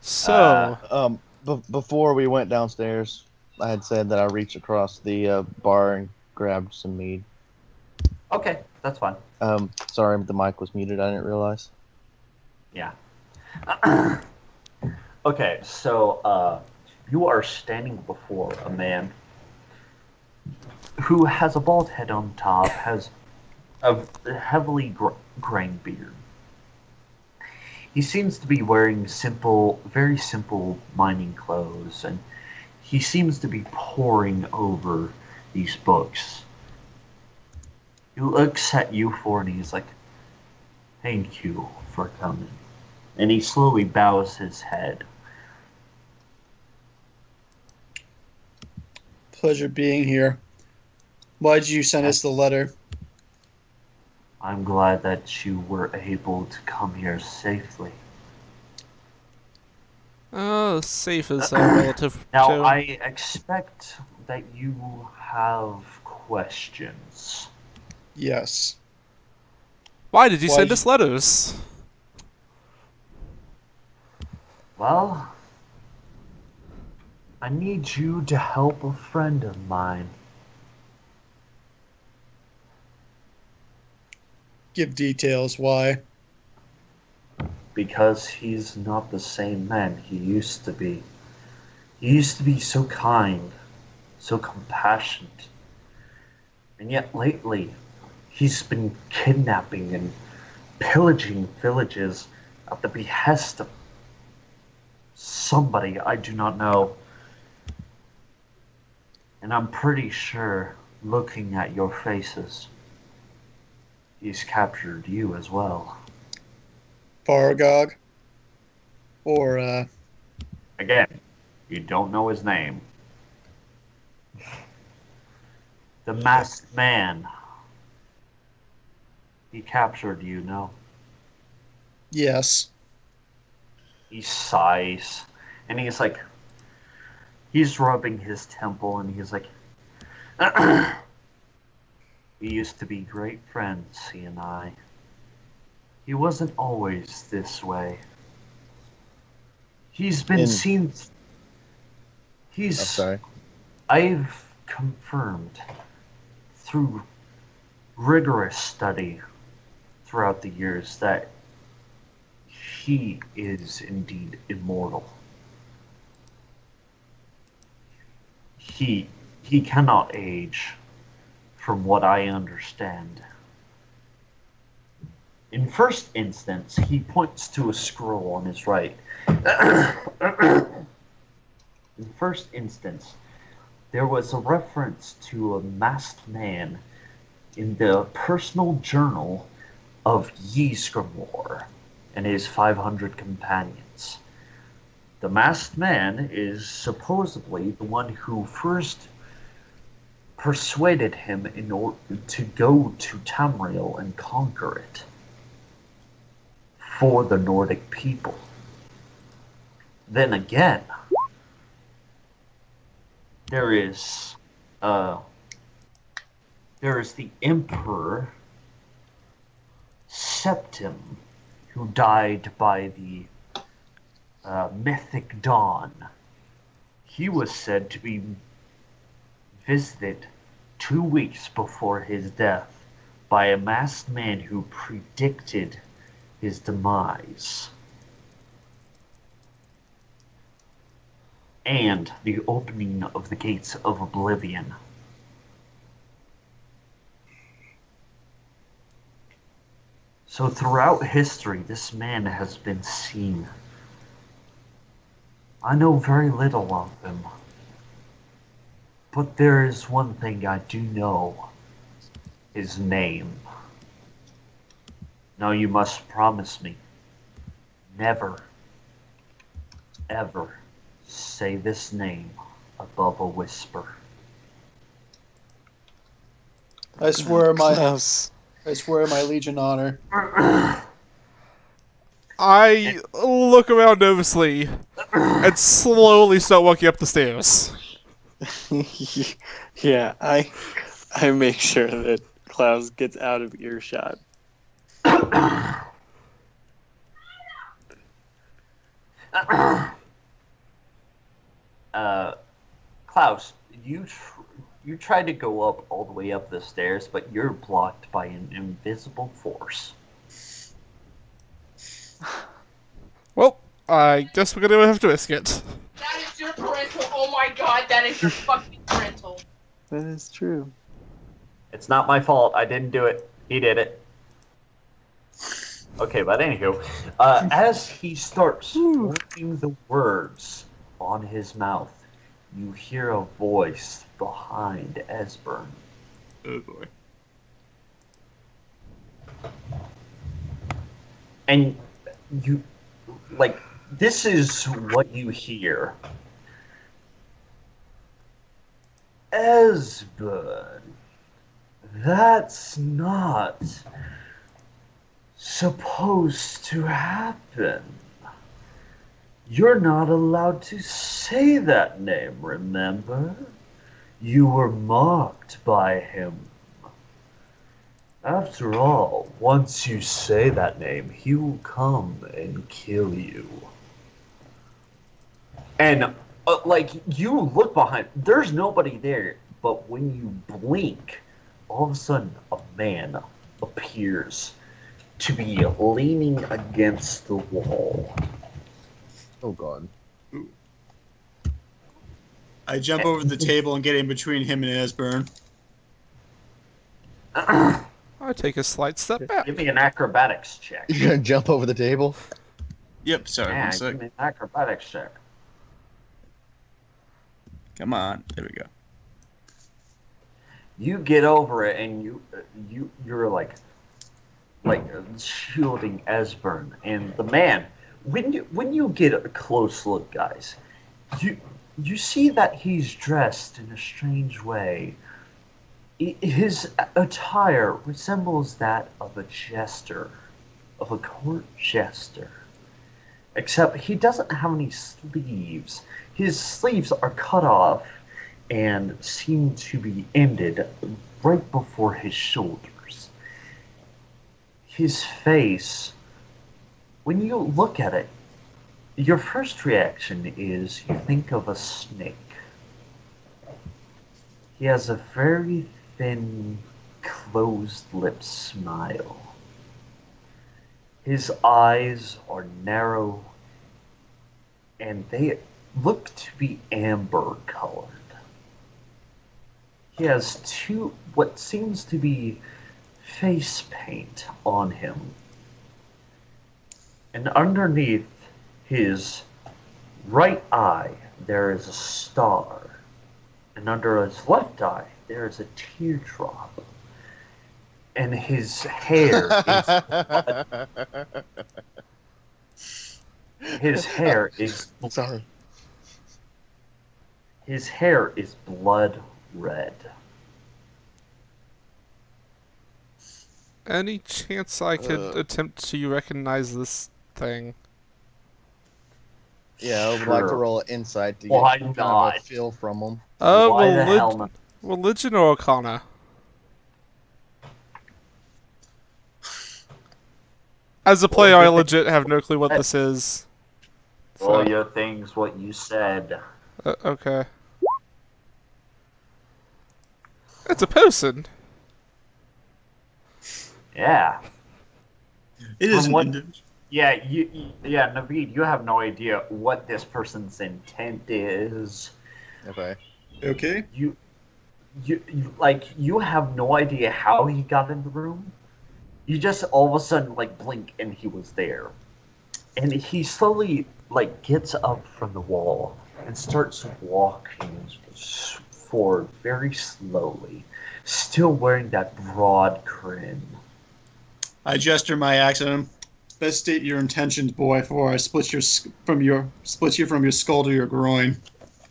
So, Before we went downstairs, I had said that I reached across the bar and grabbed some mead. Okay, that's fine. Sorry, the mic was muted. I didn't realize. Yeah. Okay, so you are standing before a man who has a bald head on top, has a heavily graying beard. He seems to be wearing simple, very simple mining clothes, and he seems to be poring over these books. He looks at you four and he's like, "Thank you for coming." And he slowly bows his head. Pleasure being here. Why did you send us the letter? I'm glad that you were able to come here safely. safe is relative Now, to. I expect that you have questions. Yes. Why did you Why send did us letters? Well, I need you to help a friend of mine. give details? Why? Because he's not the same man he used to be. He used to be so kind, so compassionate. And yet lately, he's been kidnapping and pillaging villages at the behest of somebody I do not know. And I'm pretty sure, looking at your faces, he's captured you as well. Faragog? Or, Again, you don't know his name. The masked man. He captured you, no? yes. He sighs, and he's rubbing his temple, and he's like, we used to be great friends, he and I. He wasn't always this way. He's been seen. I'm He's. sorry. I've confirmed through rigorous study throughout the years that he is indeed immortal. He cannot age, from what I understand. In first instance, he points to a scroll on his right. In first instance, there was a reference to a masked man in the personal journal of Ysgramor and his 500 companions. The masked man is supposedly the one who first persuaded him in order to go to Tamriel and conquer it for the Nordic people. Then again, there is the Emperor Septim, who died by the mythic dawn. He was said to be visited 2 weeks before his death by a masked man who predicted his demise. And the opening of the gates of oblivion. So throughout history, this man has been seen. I know very little of him. But there is one thing I do know. His name. Now you must promise me. Never, ever say this name above a whisper. I swear my Klaus. I swear my Legion honor. I look around nervously and slowly start walking up the stairs. Yeah, I make sure that Klaus gets out of earshot. Klaus, you tried to go up all the way up the stairs, but you're blocked by an invisible force. Well, I guess we're gonna have to risk it. That is your parental. Oh my god, that is your fucking parental. That is true. It's not my fault. I didn't do it. He did it. Okay, but anywho, as he starts forming the words on his mouth, you hear a voice behind Esbern. Oh boy. And you, like, this is what you hear. Esbern, that's not supposed to happen. You're not allowed to say that name, remember? You were marked by him. After all, once you say that name, he will come and kill you. And, like, you look behind, there's nobody there, but when you blink, all of a sudden, a man appears to be leaning against the wall. Oh god. I jump over the table and get in between him and Esbern. I take a slight step back. Give me an acrobatics check. You're gonna jump over the table? Yep, sorry, Yeah, one sec. give me an acrobatics check. Come on, there we go. You get over it, and you're like shielding Esbern, and the man. When you get a close look, guys, you see that he's dressed in a strange way. His attire resembles that of a jester, of a court jester. Except he doesn't have any sleeves. His sleeves are cut off and seem to be ended right before his shoulders. His face, when you look at it, your first reaction is you think of a snake. He has a very thin, closed-lipped smile. His eyes are narrow, and they look to be amber-colored. He has what seems to be face paint on him. And underneath his right eye, there is a star. And under his left eye, there is a teardrop. And his hair his hair is Sorry. his hair is blood red. Any chance I could attempt to recognize this thing? Yeah, I would like to Sure. roll insight to Why get kind of not? a feel from them. Why the hell not? Religion or Arcana? As a player, I legit have no clue what this is. All your things, what you said. Okay. It's a person. Yeah. It is From an what- individual. Yeah, yeah, Naveed, you have no idea what this person's intent is. Okay. Okay. You have no idea how he got in the room. You just all of a sudden blink and he was there. And he slowly gets up from the wall and starts walking forward very slowly, still wearing that broad grin. I gesture my axe at him. Best state your intentions, boy, before I split you from your skull to your groin.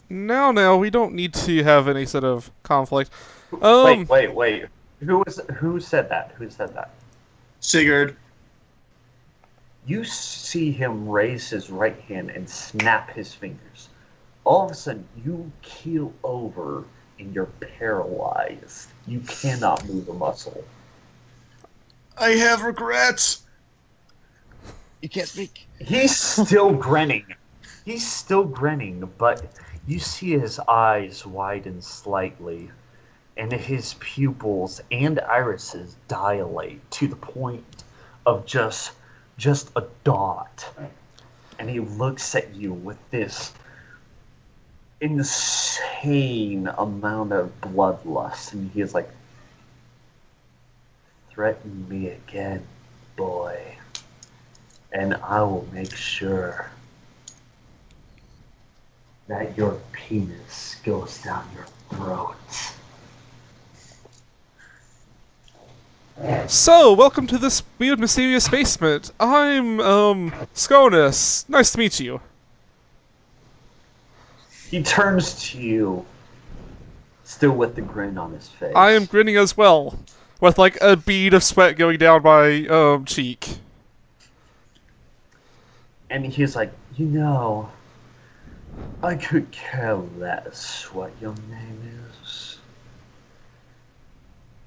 No, we don't need to have any sort of conflict. Wait. Who said that? Who said that? Sigurd. You see him raise his right hand and snap his fingers. All of a sudden, you keel over and you're paralyzed. You cannot move a muscle. I have regrets. You can't speak. He's still grinning. But You see his eyes widen slightly, and his pupils and irises dilate to the point of just a dot. And he looks at you with this insane amount of bloodlust, and he is like, "Threaten me again, boy, and I will make sure that your penis goes down your throat." So, welcome to this weird, mysterious basement. I'm, Sconus. Nice to meet you. He turns to you, still with the grin on his face. I am grinning as well, with like a bead of sweat going down my, cheek. And he's like, "You know, I could care less what your name is.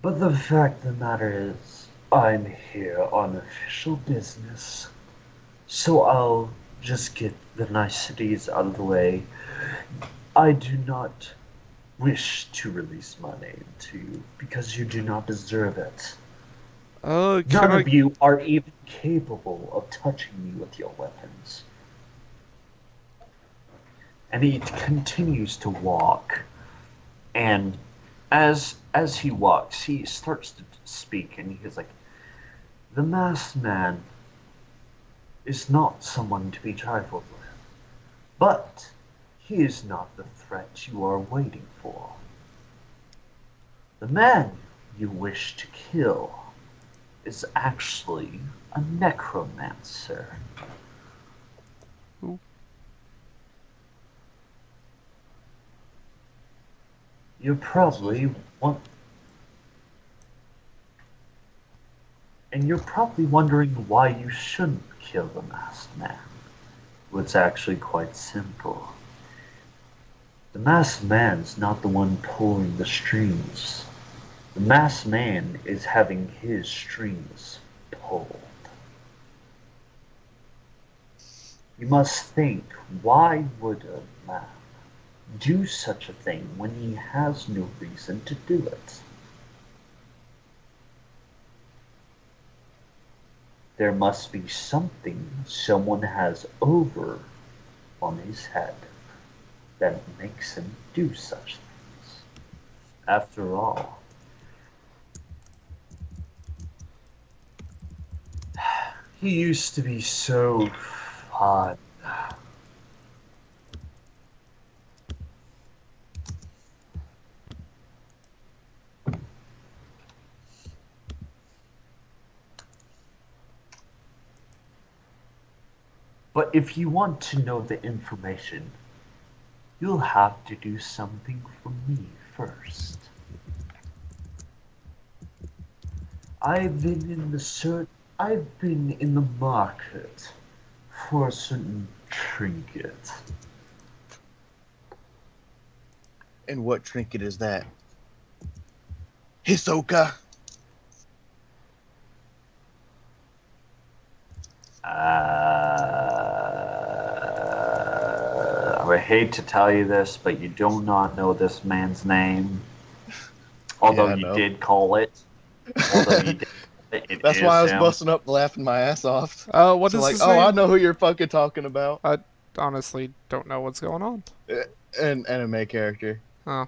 But the fact of the matter is, I'm here on official business. So I'll just get the niceties out of the way. I do not wish to release my name to you because you do not deserve it. Can None I... of you are even capable of touching me with your weapons." And he continues to walk, and as he walks, he starts to speak, and he's like, "The masked man is not someone to be trifled with, but he is not the threat you are waiting for. The man you wish to kill is actually a necromancer." Ooh. You're probably wondering why you shouldn't kill the masked man. Well, it's actually quite simple. The masked man's not the one pulling the strings. The masked man is having his strings pulled. You must think, why would a man do such a thing when he has no reason to do it? There must be something someone has over on his head that makes him do such things. After all, he used to be so fun. But if you want to know the information, you'll have to do something for me first. I've been in the market for a certain trinket. And what trinket is that? Hisoka. I hate to tell you this, but you do not know this man's name. Although Yeah, I you know. did call it. Although you did, it That's is why I was him. busting up laughing my ass off. what So is like, his oh, name? I know who you're fucking talking about. I honestly don't know what's going on. An anime character. Oh.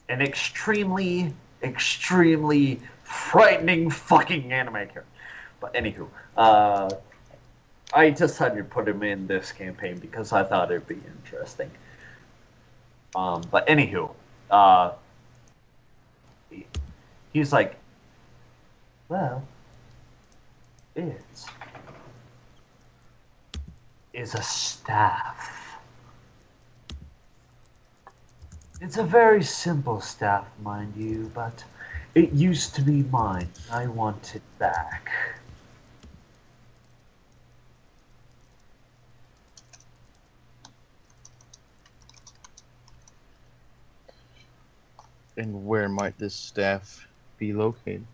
An extremely, extremely frightening fucking anime character. But anywho, I decided to put him in this campaign because I thought it'd be interesting. But anywho, he's like, well, it is a staff. It's a very simple staff, mind you, but it used to be mine. I want it back. And where might this staff be located?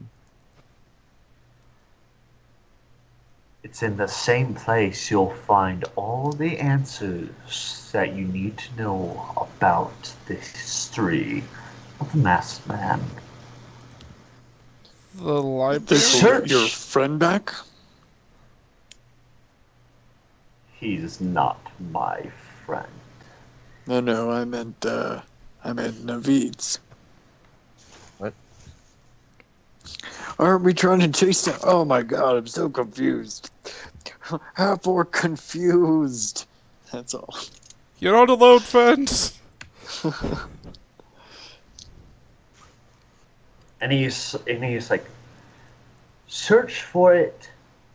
It's in the same place you'll find all the answers that you need to know about the history of the Masked Man. The library? This will get your friend back? He's not my friend. No, I meant Naveed's. What? Aren't we trying to chase down? Oh my god, I'm so confused. Half or confused. That's all. You're not alone, friend. And he's like, search for it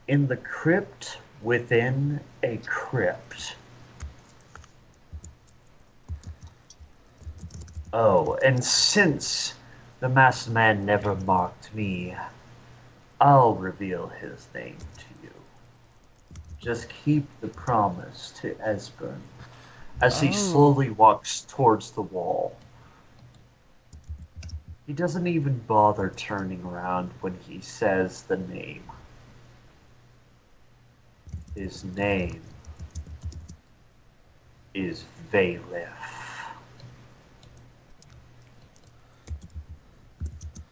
in the crypt within a crypt. Oh, and since the Masked Man never marked me, I'll reveal his name to you. Just keep the promise to Esbern as he slowly walks towards the wall. He doesn't even bother turning around when he says the name. His name is Valif.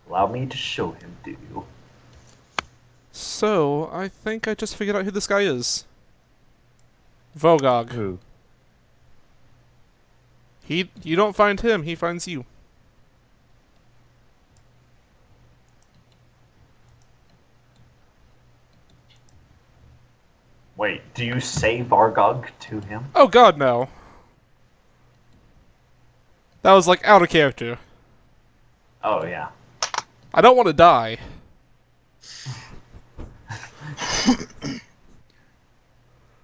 Allow me to show him to you. So, I think I just figured out who this guy is. Vogog. Who? You don't find him, he finds you. Wait, do you say Vargog to him? Oh god, no. That was like out of character. Oh, yeah. I don't want to die.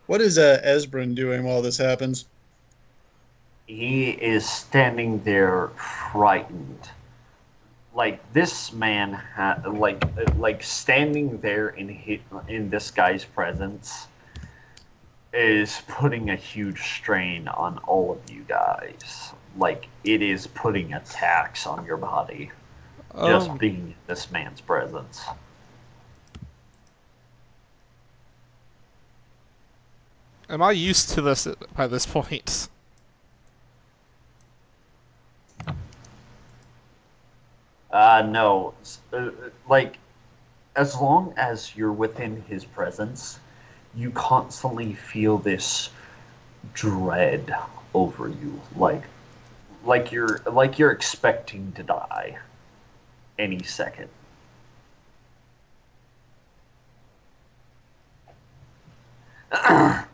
What is Esbrin doing while this happens? He is standing there frightened. Like this man like standing there in this guy's presence is putting a huge strain on all of you guys. Like it is putting a tax on your body just being in this man's presence. Am I used to this by this point? No. Like, as long as you're within his presence, you constantly feel this dread over you. Like you're expecting to die any second.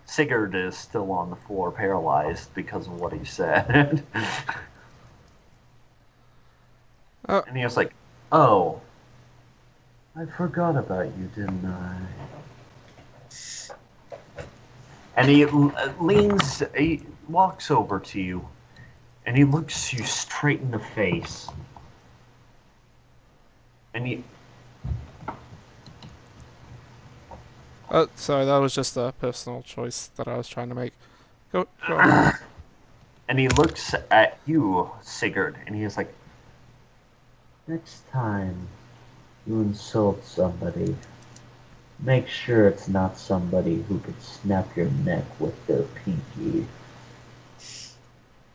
Sigurd is still on the floor, paralyzed because of what he said. And he was like, "Oh, I forgot about you, didn't I?" And he he walks over to you, and he looks you straight in the face. And he... Sorry, that was just a personal choice that I was trying to make. Go on. And he looks at you, Sigurd, and he is like, "Next time you insult somebody, make sure it's not somebody who could snap your neck with their pinky."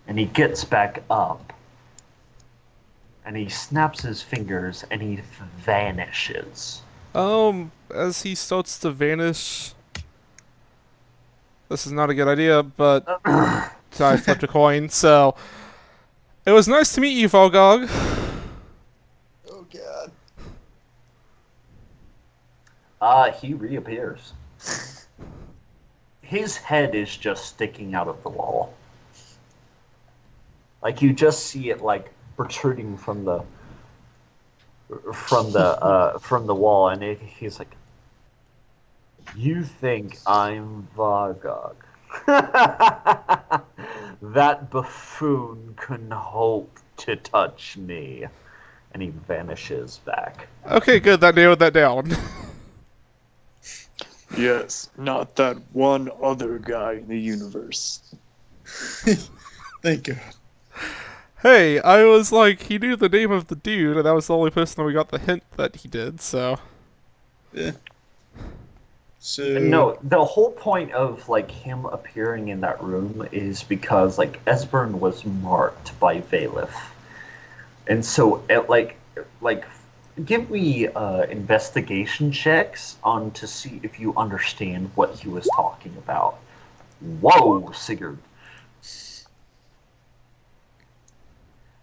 And he gets back up, and he snaps his fingers, and he vanishes. As he starts to vanish... This is not a good idea, but... I flipped a coin, so... It was nice to meet you, Volgog. Oh god. He reappears. His head is just sticking out of the wall. Like you just see it like protruding from the wall, and he's like, "You think I'm Vargog? That buffoon couldn't hope to touch me." And he vanishes back. Okay, good, that narrowed that down. Yes, not that one other guy in the universe. Thank God. Hey, I was like, he knew the name of the dude, and that was the only person that we got the hint that he did, so... Yeah. So No, the whole point of like him appearing in that room is because like Esbern was marked by Valif, and so like give me investigation checks on to see if you understand what he was talking about. Whoa, Sigurd.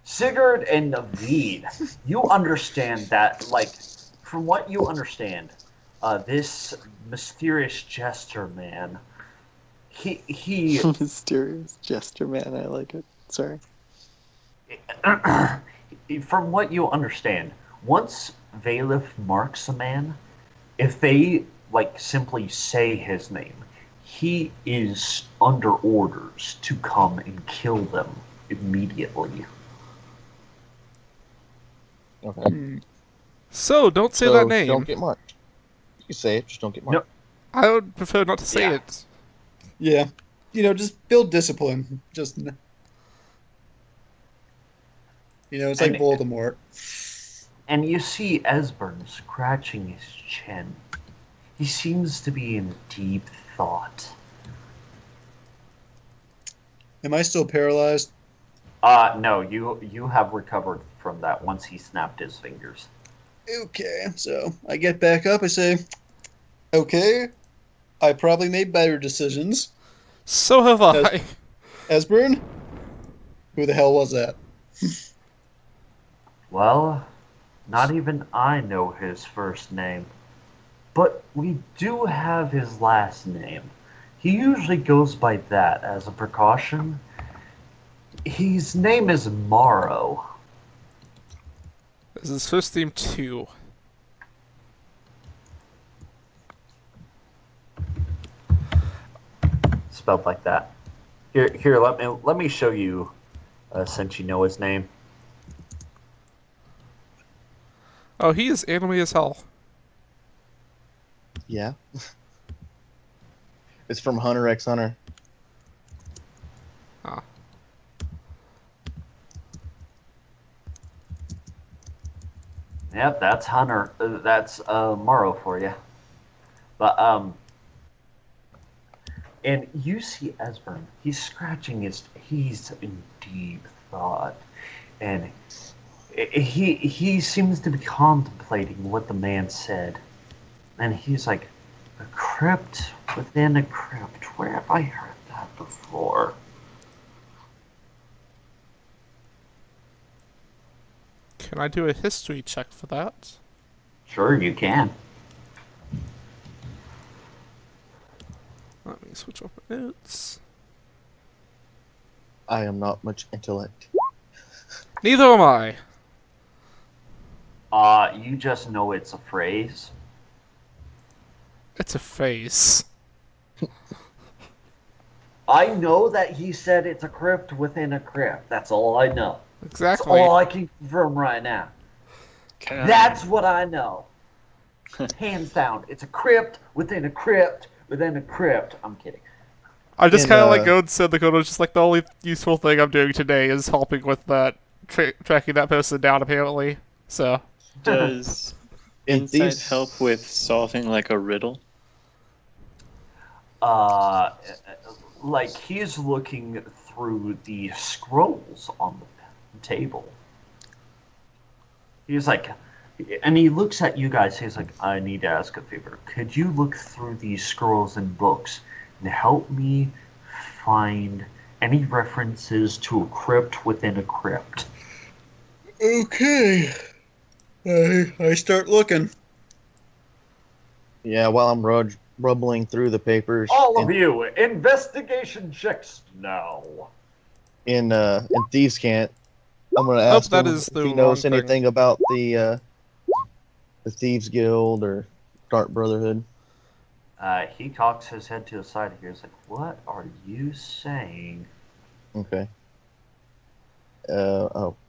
Sigurd and Naveed, you understand that, like, from what you understand, this mysterious jester man, he Mysterious jester man. I like it. Sorry. from what you understand, once Valif marks a man, if they, like, simply say his name, he is under orders to come and kill them immediately. Okay. So, don't say So that name. don't get marked. You can say it, just don't get marked. I would prefer not to say Yeah. it. yeah, just build discipline. Just it's like And- Voldemort. And you see Esbern scratching his chin. He seems to be in deep thought. Am I still paralyzed? No, you have recovered from that once he snapped his fingers. Okay, so I get back up. I say, okay, I probably made better decisions. So have I. Esbern, who the hell was that? Well, not even I know his first name. But we do have his last name. He usually goes by that as a precaution. His name is Morrow. Is his first name too? Spelled like that. Here, let me show you, since you know his name. Oh, he is anime as hell. Yeah. It's from Hunter x Hunter. Ah. Yep, that's Hunter. That's Morrow for you. But and you see Esbern. He's scratching his. He's in deep thought, and he seems to be contemplating what the man said, and he's like, "A crypt within a crypt. Where have I heard that before?" Can I do a history check for that? Sure, you can. Let me switch up my notes. I am not much intellect. Neither am I. You just know it's a phrase. It's a face. I know that he said it's a crypt within a crypt. That's all I know. That's Exactly. all I can confirm right now. Can I- That's what I know. Hands down. It's a crypt within a crypt within a crypt. I'm kidding. I just And, kind of like go and said the code was just like the only useful thing I'm doing today is helping with that, tracking that person down apparently. So Does In insight these- help with solving like a riddle? Like he's looking through the scrolls on the table. He's like, and he looks at you guys. He's like, I need to ask a favor. Could you look through these scrolls and books and help me find any references to a crypt within a crypt? Okay. I start looking. Yeah, while I'm rubbling through the papers All of you, investigation checks now. in Thieves' Cant, I'm gonna ask that him is if the he knows wrong thing. anything about the Thieves Guild or Dark Brotherhood. He cocks his head to the side here. He's like, what are you saying? Okay.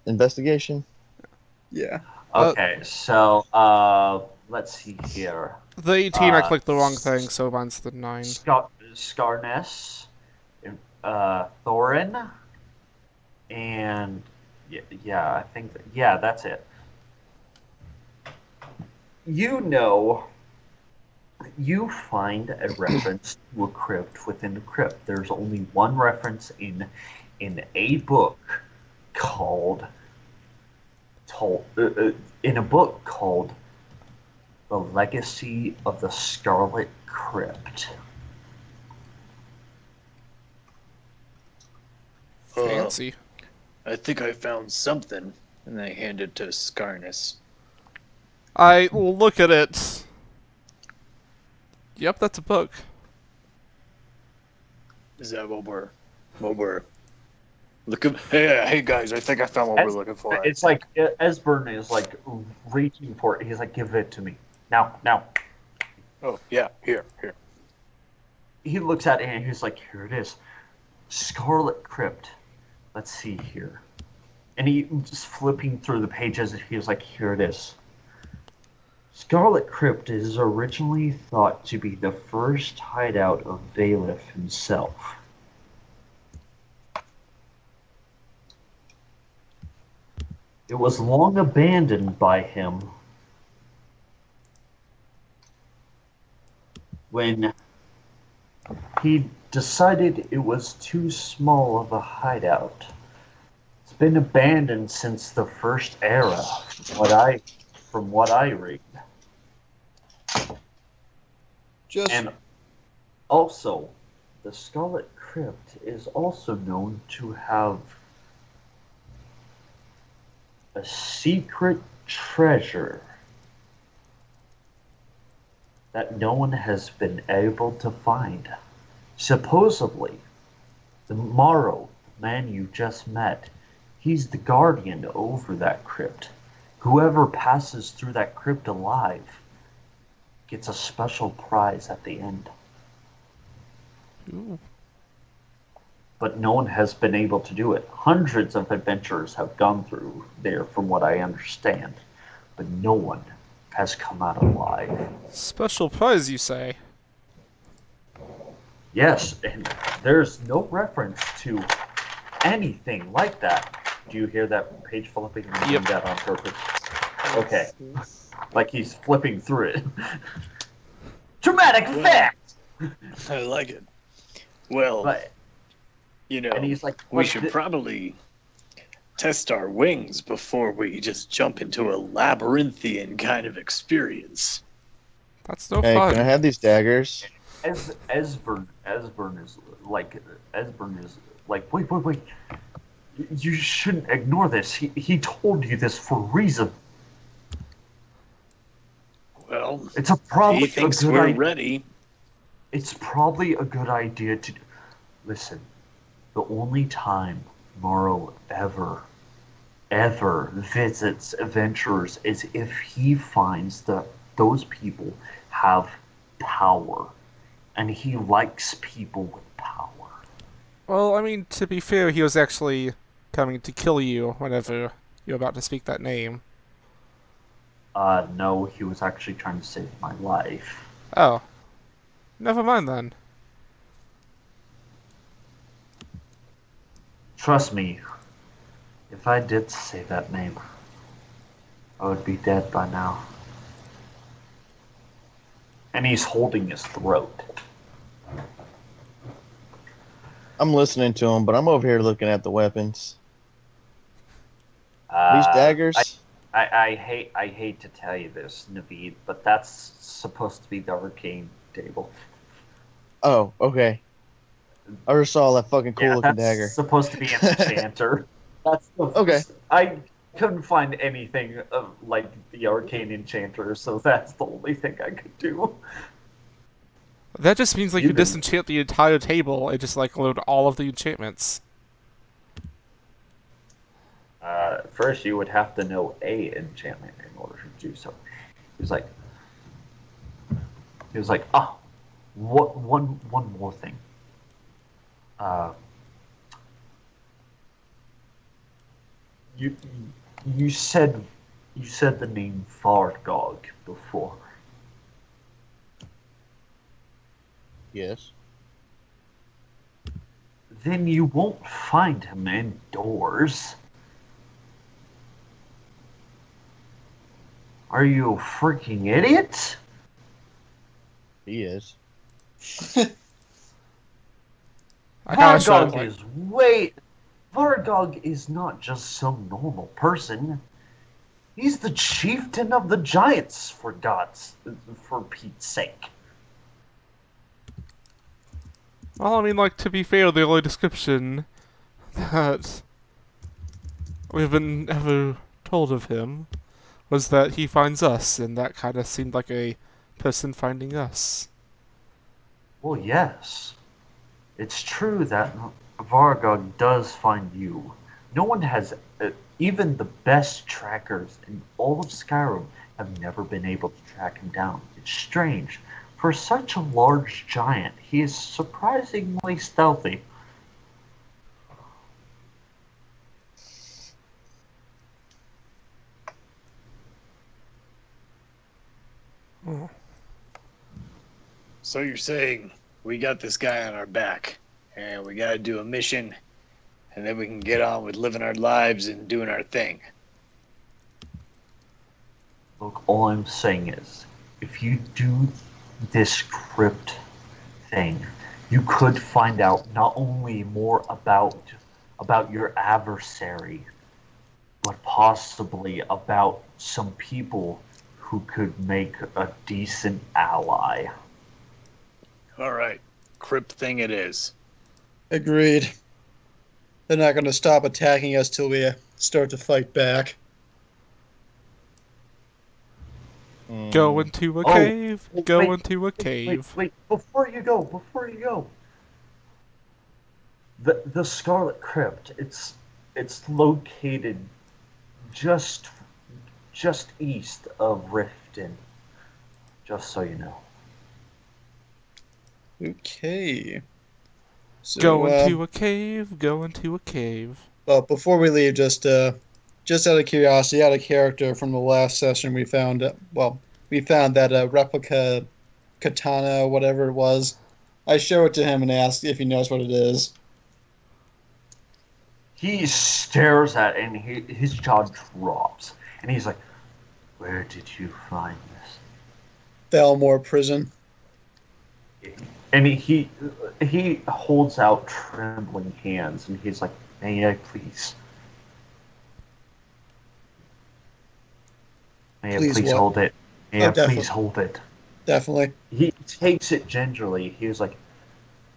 Investigation. Yeah. Okay, so, let's see here. the 18, I Uh, clicked the wrong thing, so mine's the 9. Scarness, Thorin, and yeah, I think that's it. You know You find a reference to a crypt within the crypt. There's only one reference in a book called in a book called The Legacy of the Scarlet Crypt. Fancy. I think I found something. And I hand it to Scarnus. I will look at it. Yep, that's a book. Is that what we're looking? Hey guys, I think I found what we're looking for. It's like Esbern is like reaching for it. He's like, "Give it to me now!" Oh yeah, here. He looks at it and he's like, "Here it is, Scarlet Crypt. Let's see here." And he just flipping through the pages. He was like, "Here it is. Scarlet Crypt is originally thought to be the first hideout of Bailiff himself. It was long abandoned by him when he decided it was too small of a hideout. It's been abandoned since the first era, from what I read. And also, the Scarlet Crypt is also known to have a secret treasure that no one has been able to find. Supposedly, the Morrow, the man you just met, he's the guardian over that crypt. Whoever passes through that crypt alive gets a special prize at the end. Ooh. But no one has been able to do it. Hundreds of adventurers have gone through there, from what I understand, but no one has come out alive. Special prize, you say? Yes, and there's no reference to anything like that. Do you hear that page flipping? I'm doing Yep. that on purpose. Okay. Like he's flipping through it. Dramatic effect! I like it. Well, But, you know, and he's like, we "What should the-" probably test our wings before we just jump into a labyrinthian kind of experience. That's no Hey, fun. can I have these daggers? Esbern is like, wait. You shouldn't ignore this. He told you this for a reason. Well, It's probably he a thinks good we're idea. ready. It's probably a good idea to listen. The only time Morrow ever visits adventurers is if he finds that those people have power, and he likes people with power. Well, I mean, to be fair, he was actually coming to kill you whenever you're about to speak that name. No, he was actually trying to save my life. Oh. Never mind then. Trust me, if I did say that name, I would be dead by now. And he's holding his throat. I'm listening to him, but I'm over here looking at the weapons. These Uh, daggers? I hate to tell you this, Naveed, but that's supposed to be the arcane table. Oh, okay. I just saw that fucking cool looking that's dagger. supposed to be an enchanter. That's the Okay. I couldn't find anything of like the arcane enchanter, so that's the only thing I could do. That just means like you You've been- disenchant the entire table and just like load all of the enchantments. First, you would have to know a enchantment in order to do so. He was like, what? One more thing. You said the name Vargog before. Yes. Then you won't find him indoors. Are you a freaking idiot? He is. I kind of shot Vargog like, is wait. Vargog is not just some normal person. He's the chieftain of the giants, for Pete's sake. well, I mean, like, to be fair, the only description that we've been ever told of him was that he finds us, and that kind of seemed like a person finding us. Well, yes. It's true that Vargog does find you. No one has, even the best trackers in all of Skyrim have never been able to track him down. It's strange. For such a large giant, he is surprisingly stealthy. Oh. So you're saying we got this guy on our back, and we gotta do a mission, and then we can get on with living our lives and doing our thing. Look, all I'm saying is, if you do this crypt thing, you could find out not only more about your adversary, but possibly about some people who could make a decent ally. All right, crypt thing it is. Agreed. They're not going to stop attacking us till we start to fight back. Go into a Oh, cave. Go wait, into a cave. Wait, before you go. The Scarlet Crypt, it's located just east of Riften. Just so you know. Okay. So, Go into a cave. Go into a cave. well, before we leave, just out of curiosity, out of character from the last session, we found that replica katana, whatever it was. I show it to him and ask if he knows what it is. He stares at it and his jaw drops. And he's like, "Where did you find this?" Thalmor prison. And he holds out trembling hands and he's like, "May I please? May I Please please what? hold it? May Oh, I definitely. please hold it?" Definitely. He takes it gingerly. He was like,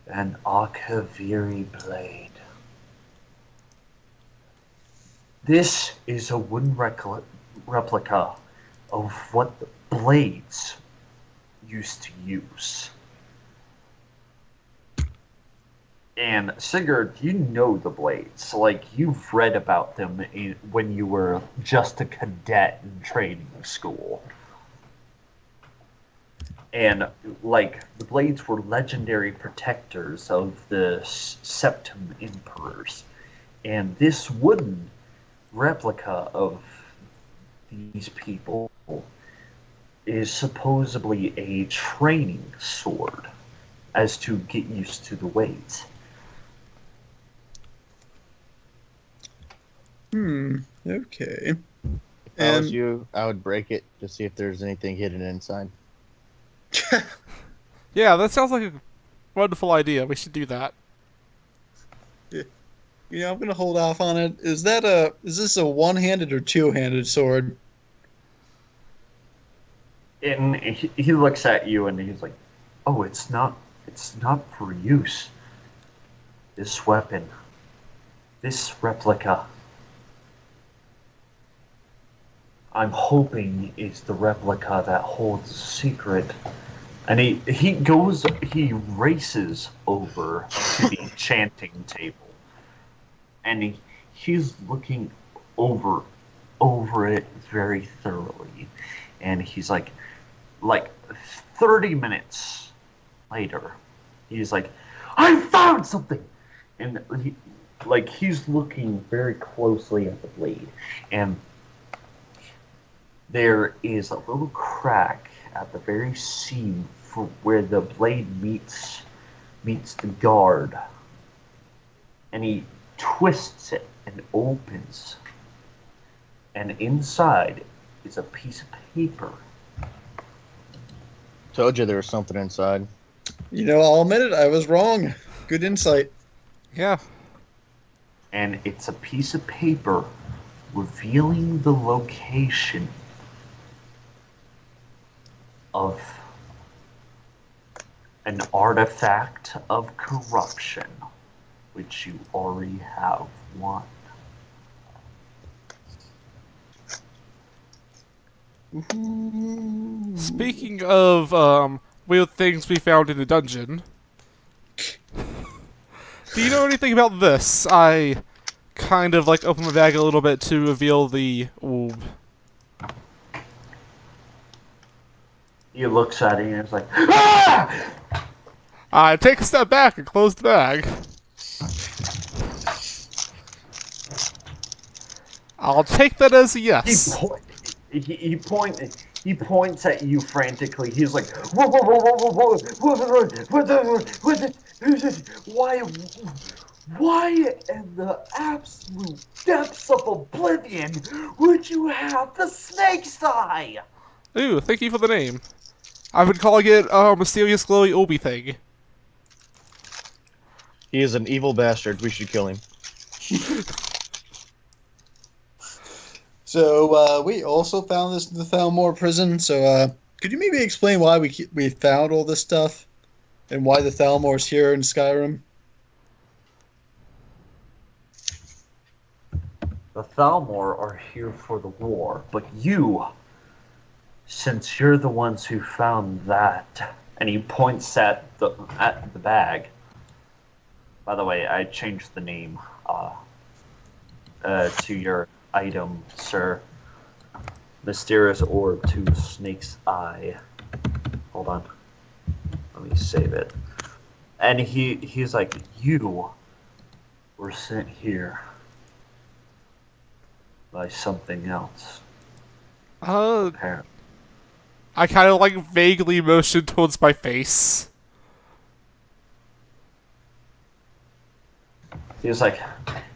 "An Akaviri blade. This is a wooden replica of what the blades used to use." And Sigurd, you know the blades. Like, you've read about them when you were just a cadet in training school. And, like, the blades were legendary protectors of the Septim Emperors. And this wooden replica of these people is supposedly a training sword as to get used to the weights. Okay. If I was you, I would break it to see if there's anything hidden inside. Yeah, that sounds like a wonderful idea. We should do that. Yeah, I'm gonna hold off on it. Is this a one-handed or two-handed sword? And he looks at you and he's like, "Oh, it's not for use. This weapon, this replica, I'm hoping is the replica that holds a secret." And he races over to the enchanting table. And he's looking over it very thoroughly. And he's like 30 minutes later, he's like, "I found something!" And he's looking very closely at the blade. And there is a little crack at the very seam for where the blade meets the guard. And he twists it and opens. And inside is a piece of paper. Told you there was something inside. You know, I'll admit it, I was wrong. Good insight. Yeah. And it's a piece of paper revealing the location of an artifact of corruption, which you already have one. Speaking of weird things we found in the dungeon, do you know anything about this? I kind of like opened the bag a little bit to reveal the orb. He looks at it and is like, ah! I take a step back and close the bag. I'll take that as a yes. He points at you frantically. He's like, whoa, whoa, whoa, whoa, whoa, whoa, whoa, why in the absolute depths of oblivion would you have the snake's eye? Ooh, thank you for the name. I've been calling it mysterious glowy Obi thing. He is an evil bastard. We should kill him. So we also found this in the Thalmor prison. So could you maybe explain why we found all this stuff and why the Thalmor's here in Skyrim? The Thalmor are here for the war, but you, since you're the ones who found that, and he points at the bag. By the way, I changed the name to your item, sir. Mysterious orb to Snake's Eye. Hold on. Let me save it. And he's like, you were sent here by something else. Apparently. I kind of like vaguely motioned towards my face. He's like,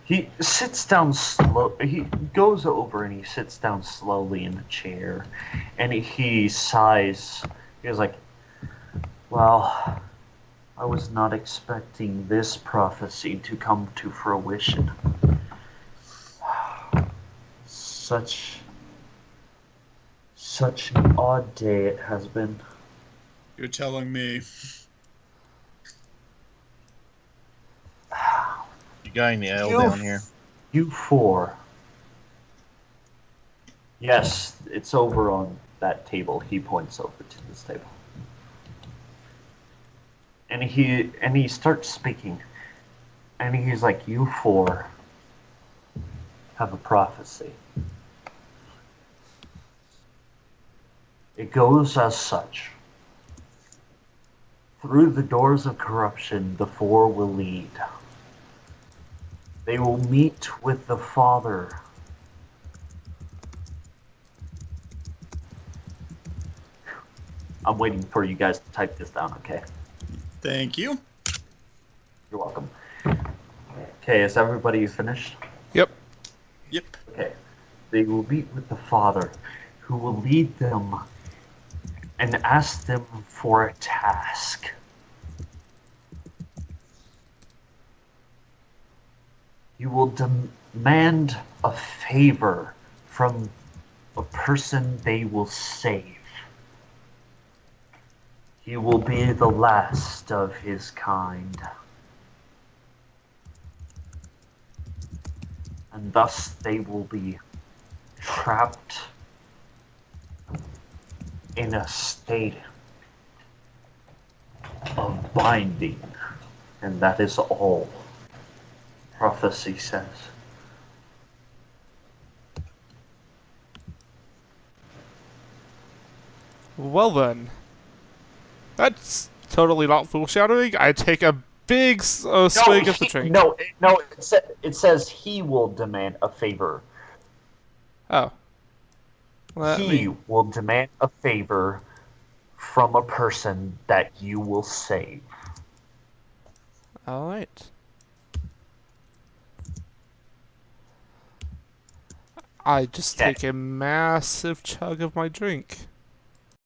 he sits down slow. He goes over and he sits down slowly in the chair, and he sighs. He's like, well, I was not expecting this prophecy to come to fruition. Such an odd day it has been. You're telling me. You got any ale down here? You four. Yes, it's over on that table. He points over to this table. And he starts speaking. And he's like, you four have a prophecy. It goes as such. Through the doors of corruption, the four will lead. They will meet with the Father. I'm waiting for you guys to type this down, okay? Thank you. You're welcome. Okay, is everybody finished? Yep. Yep. Okay. They will meet with the Father, who will lead them and ask them for a task. You will demand a favor from a person they will save. He will be the last of his kind. And thus they will be trapped in a state of binding. And that is all prophecy says. Well then. That's totally not foreshadowing. I take a big swig of the drink. It says he will demand a favor. Oh. He will demand a favor from a person that you will save. Alright. I just Okay. take a massive chug of my drink.